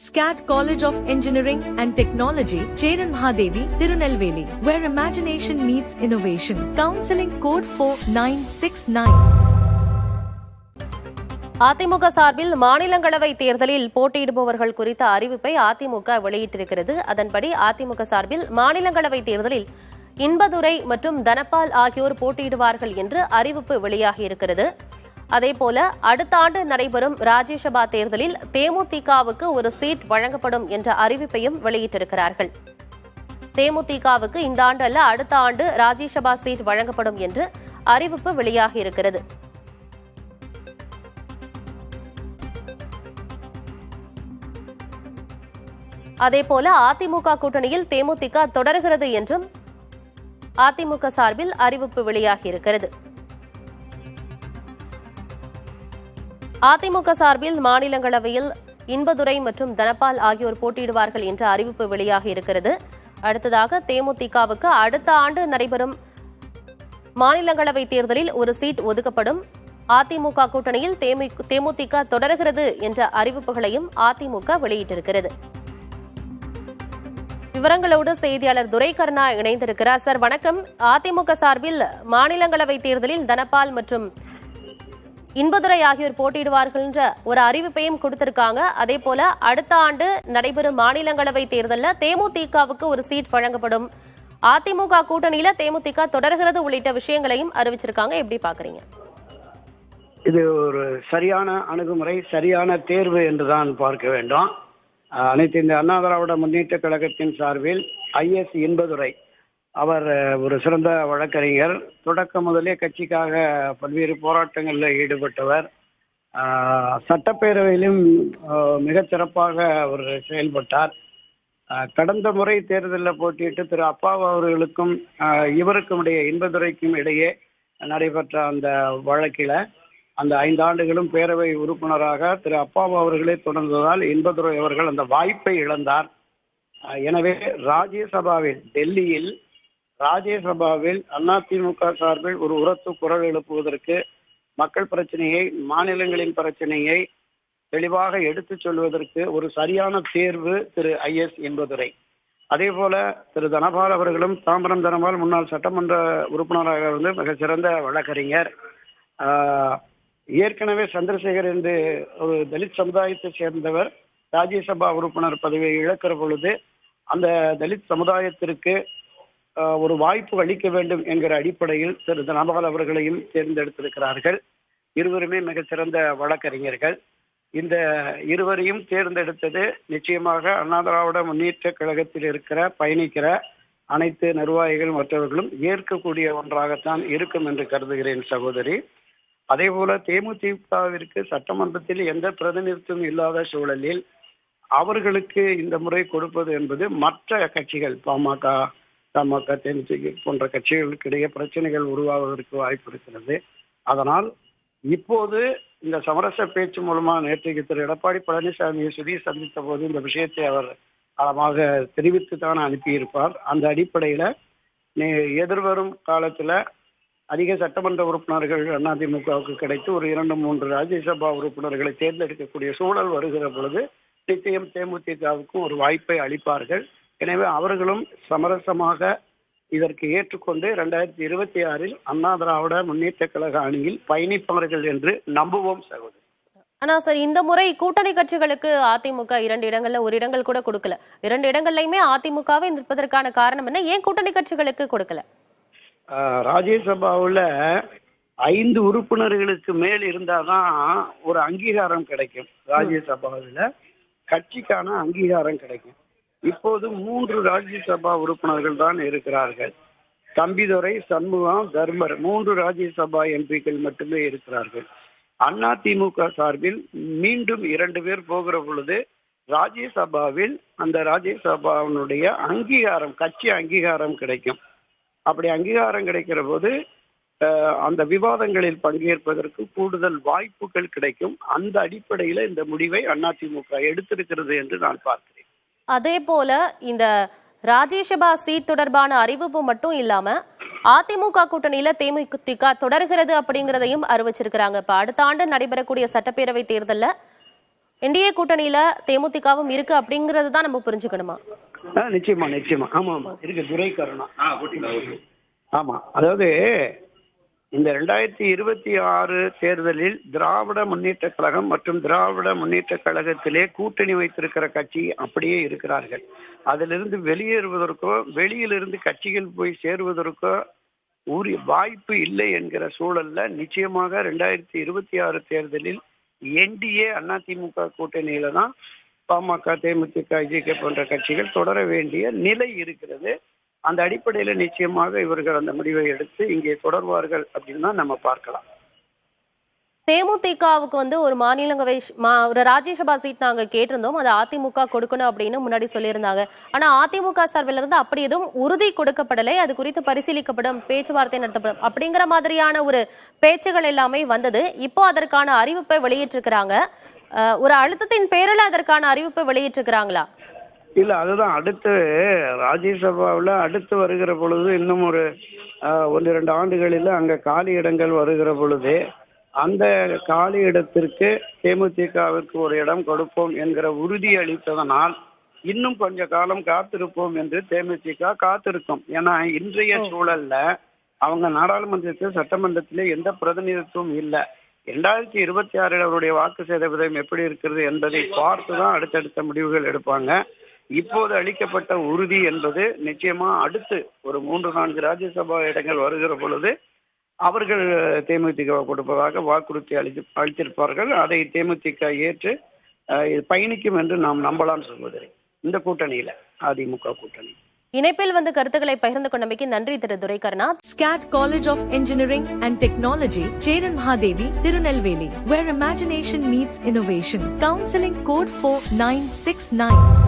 SCAT College of Engineering and Technology, Cheran Mahadevi, Tirunelveli, where imagination meets innovation. Counseling code 4969. AIADMK சார்பில் மாநிலங்களவை தேர்தலில் போட்டியிடுபவர்கள் குறித்த அறிவிப்பை அதிமுக வெளியிட்டிருக்கிறது. அதன்படி அதிமுக சார்பில் மாநிலங்களவை தேர்தலில் இன்பதுரை மற்றும் தனபால் ஆகியோர் போட்டியிடுவார்கள் என்று அறிவிப்பு வெளியாகியிருக்கிறது. அதேபோல அடுத்த ஆண்டு நடைபெறும் ராஜ்யசபா தேர்தலில் தேமுதிகவுக்கு ஒரு சீட் வழங்கப்படும் என்ற அறிவிப்பையும் வெளியிட்டிருக்கிறார்கள். தேமுதிகவுக்கு இந்த ஆண்டு அல்ல, அடுத்த ஆண்டு ராஜ்யசபா சீட் வழங்கப்படும் என்று அறிவிப்பு வெளியாகியிருக்கிறது. அதேபோல அதிமுக கூட்டணியில் தேமுதிக தொடர்கிறது என்றும் அதிமுக சார்பில் அறிவிப்பு வெளியாகியிருக்கிறது. அதிமுக சார்பில் மாநிலங்களவையில் இன்பதுரை மற்றும் தனபால் ஆகியோர் போட்டியிடுவார்கள் என்ற அறிவிப்பு வெளியாகியிருக்கிறது. அடுத்ததாக தேமுதிகவுக்கு அடுத்த ஆண்டு நடைபெறும் மாநிலங்களவை தேர்தலில் ஒரு சீட் ஒதுக்கப்படும். அதிமுக கூட்டணியில் தேமுதிக தொடர்கிறது என்ற அறிவிப்புகளையும் அதிமுக வெளியிட்டிருக்கிறது. விவரங்களோடு செய்தியாளர் துரைகர்ணா இணைந்திருக்கிறார். சார் வணக்கம். அதிமுக சார்பில் மாநிலங்களவை தேர்தலில் தனபால் மற்றும் இன்பதுரை ஆகியோர் போட்டியிடுவார்கள் என்ற ஒரு அறிவிப்பையும் கொடுத்திருக்காங்க. அதே போல அடுத்த ஆண்டு நடைபெறும் மாநிலங்களவை தேர்தலில் தேமுதிகவுக்கு ஒரு சீட் வழங்கப்படும், அதிமுக கூட்டணியில தேமுதிக தொடர்கிறது உள்ளிட்ட விஷயங்களையும் அறிவிச்சிருக்காங்க. எப்படி பாக்குறீங்க? இது ஒரு சரியான அணுகுமுறை, சரியான தேர்வு என்றுதான் பார்க்க வேண்டும். அனைத்து இந்த அண்ணா திராவிட முன்னேற்ற கழகத்தின் சார்பில் IS இன்பதுரை அவர் ஒரு சிறந்த வழக்கறிஞர். தொடக்கம் முதலே கட்சிக்காக பல்வேறு போராட்டங்களில் ஈடுபட்டவர். சட்டப்பேரவையிலும் மிகச் சிறப்பாக அவர் செயல்பட்டார். கடந்த முறை தேர்தலில் போட்டியிட்டு திரு அப்பாவு அவர்களுக்கும் இவருக்கும் இடையே, இன்பதுரைக்கும் இடையே நடைபெற்ற அந்த வழக்கில் அந்த 5 ஆண்டுகளும் பேரவை உறுப்பினராக திரு அப்பாவு அவர்களே தொடர்ந்ததால் இன்பதுரை அவர்கள் அந்த வாய்ப்பை இழந்தார். எனவே ராஜ்யசபாவில், டெல்லியில் ராஜ்யசபாவில் அதிமுக சார்பில் ஒரு உரத்து குரல் எழுப்புவதற்கு, மக்கள் பிரச்சனையை, மாநிலங்களின் பிரச்சனையை தெளிவாக எடுத்துச் சொல்வதற்கு ஒரு சரியான தேர்வு திரு IS இன்பதுரை. அதே போல திரு தனபால் அவர்களும், தாம்பரம் தனபால் முன்னாள் சட்டமன்ற உறுப்பினராக இருந்து மிக சிறந்த வழக்கறிஞர். ஏற்கனவே சந்திரசேகர் என்று ஒரு தலித் சமுதாயத்தை சேர்ந்தவர் ராஜ்யசபா உறுப்பினர் பதவியை இழக்கிற பொழுது அந்த தலித் சமுதாயத்திற்கு ஒரு வாய்ப்பு அளிக்க வேண்டும் என்கிற அடிப்படையில் திரு தனபால் அவர்களையும் தேர்ந்தெடுத்திருக்கிறார்கள். இருவருமே மிக சிறந்த வழக்கறிஞர்கள். இந்த இருவரையும் தேர்ந்தெடுத்தது நிச்சயமாக அண்ணா திராவிட முன்னேற்ற கழகத்தில் பயணிக்கிற அனைத்து நிர்வாகிகள் மற்றவர்களும் ஏற்கக்கூடிய ஒன்றாகத்தான் இருக்கும் என்று கருதுகிறேன் சகோதரி. அதே போல தேமுதிகவிற்கு சட்டமன்றத்தில் எந்த பிரதிநிதித்துவம் இல்லாத சூழலில் அவர்களுக்கு இந்த முறை கொடுப்பது என்பது மற்ற கட்சிகள், பாமக, தமாக, தேமுதிக போன்ற கட்சிகளுக்கு இடையே பிரச்சனைகள் உருவாவதற்கு வாய்ப்பு இருக்கிறது. அதனால் இப்போது இந்த சமரச பேச்சு மூலமாக நேற்றைக்கு திரு எடப்பாடி பழனிசாமியை சந்தித்த போது இந்த விஷயத்தை அவர் ஆழமாக தெரிவித்து தான் அனுப்பியிருப்பார். அந்த அடிப்படையில் எதிர்வரும் காலத்தில் அதிக சட்டமன்ற உறுப்பினர்கள் அதிமுகவுக்கு கிடைத்து ஒரு 2-3 ராஜ்யசபா உறுப்பினர்களை தேர்ந்தெடுக்கக்கூடிய சூழல் வருகிற பொழுது நிச்சயம் தேமுதிகவுக்கும் ஒரு வாய்ப்பை அளிப்பார்கள். எனவே அவர்களும் சமரசமாக இதற்கு ஏற்றுக்கொண்டு 2026 அண்ணா திராவிட முன்னேற்ற கழக அணியில் பயணிப்பார்கள் என்று நம்புவோம் சகோதரி. ஆனா சார், இந்த முறை கூட்டணி கட்சிகளுக்கு அதிமுக 2 இடங்கள்ல ஒரு இடங்கள் கூட கொடுக்கல. 2 இடங்கள்லயுமே அதிமுகவை நிற்பதற்கான காரணம் என்ன? ஏன் கூட்டணி கட்சிகளுக்கு கொடுக்கல? ராஜ்யசபாவில் 5 உறுப்பினர்களுக்கு மேல் இருந்தாதான் ஒரு அங்கீகாரம் கிடைக்கும். ராஜ்யசபாவில் கட்சிக்கான அங்கீகாரம் கிடைக்கும். இப்போது 3 ராஜ்யசபா உறுப்பினர்கள் தான் இருக்கிறார்கள். தம்பிதுரை, சண்முகம், தர்மர் 3 ராஜ்யசபா எம்பிக்கள் மட்டுமே இருக்கிறார்கள். அதிமுக சார்பில் மீண்டும் 2 பேர் போகிற பொழுது ராஜ்யசபாவில் அந்த ராஜ்யசபாவினுடைய அங்கீகாரம், கட்சி அங்கீகாரம் கிடைக்கும். அப்படி அங்கீகாரம் கிடைக்கிற போது அந்த விவாதங்களில் பங்கேற்பதற்கு கூடுதல் வாய்ப்புகள் கிடைக்கும். அந்த அடிப்படையில் இந்த முடிவை அதிமுக எடுத்திருக்கிறது என்று நான் பார்க்கிறேன். அதே போல இந்த ராஜ்யசபா சீட் தொடர்பான அறிவிப்பு மட்டும் இல்லாம அதிமுக கூட்டணியில தேமுதிக தொடர்கிறது அப்படிங்கறதையும் அறிவிச்சிருக்காங்க. இப்ப அடுத்த ஆண்டு நடைபெறக்கூடிய சட்டப்பேரவை தேர்தல்ல என்டிஏ கூட்டணியில தேமுதிகவும் இருக்கு அப்படிங்கறது தான் நம்ம புரிஞ்சுக்கணுமா? நிச்சயமா நிச்சயமா. ஆமா ஆமா இருக்கு. துரை கருணா. ஆமா, அதாவது இந்த 2026 தேர்தலில் திராவிட முன்னேற்ற கழகம் மற்றும் திராவிட முன்னேற்ற கழகத்திலே கூட்டணி வைத்திருக்கிற கட்சி அப்படியே இருக்கிறார்கள். அதிலிருந்து வெளியேறுவதற்கோ வெளியிலிருந்து கட்சிகள் போய் சேருவதற்கோ உரிய வாய்ப்பு இல்லை என்கிற சூழல்ல நிச்சயமாக 2026 தேர்தலில் என்டிஏ அதிமுக கூட்டணியில தான் பாமக, தேமுதிக, ஐஜேகே போன்ற கட்சிகள் தொடர வேண்டிய நிலை இருக்கிறது. அந்த அடிப்படையில நிச்சயமாக இவர்கள் அந்த முடிவை எடுத்து இங்கே தொடர்வார்கள் அப்படின்னு தான் நம்ம பார்க்கலாம். தேமுதிகவுக்கு ஒரு மாநிலங்களவை ஒரு ராஜ்யசபா சீட் நாங்க கேட்டிருந்தோம், அது அதிமுக கொடுக்கணும் அப்படின்னு முன்னாடி சொல்லியிருந்தாங்க. ஆனா அதிமுக சார்பில் இருந்து அப்படி எதுவும் உறுதி கொடுக்கப்படலை, அது குறித்து பரிசீலிக்கப்படும், பேச்சுவார்த்தை நடத்தப்படும் அப்படிங்கிற மாதிரியான ஒரு பேச்சுகள் எல்லாமே வந்தது. இப்போ அதற்கான அறிவிப்பை வெளியிட்டிருக்கிறாங்க. ஒரு அழுத்தத்தின் பேரில் அதற்கான அறிவிப்பை வெளியிட்டிருக்கிறாங்களா? இல்ல, அதுதான் அடுத்து ராஜ்யசபாவில் அடுத்து வருகிற பொழுது இன்னும் ஒரு 1-2 ஆண்டுகளில் அங்க காலி இடங்கள் வருகிற பொழுது அந்த காலி இடத்திற்கு தேமுதிகவிற்கு ஒரு இடம் கொடுப்போம் என்கிற உறுதி அளித்ததனால் இன்னும் கொஞ்ச காலம் காத்திருப்போம் என்று தேமுதிக காத்திருக்கும். ஏன்னா இன்றைய சூழல்ல அவங்க நாடாளுமன்றத்தில் சட்டமன்றத்திலே எந்த பிரதிநிதித்துவம் இல்லை. 2026 அவருடைய வாக்கு சதவீதம் எப்படி இருக்கிறது என்பதை பார்த்துதான் அடுத்தடுத்த முடிவுகள் எடுப்பாங்க. இப்போது அளிக்கப்பட்ட உறுதி என்பது நிச்சயமா அடுத்து ஒரு 3-4 ராஜ்யசபா இடங்கள் வருகிற பொழுது அவர்கள் தேமுதிக கொடுப்பதாக வாக்குறுதி அளித்திருப்பார்கள். அதை தேமுதிக ஏற்று பயணிக்கும் என்று நாம் நம்பலாம் சகோதரி. இந்த கூட்டணியில அதிமுக கூட்டணி. இணைப்பில் கருத்துக்களை பகிர்ந்து கொண்டமைக்கு நன்றி திரு துரை Karuna. SCAT College of Engineering and Technology, Cheran Mahadevi, Tirunelveli, where imagination meets innovation. Counseling code 4969.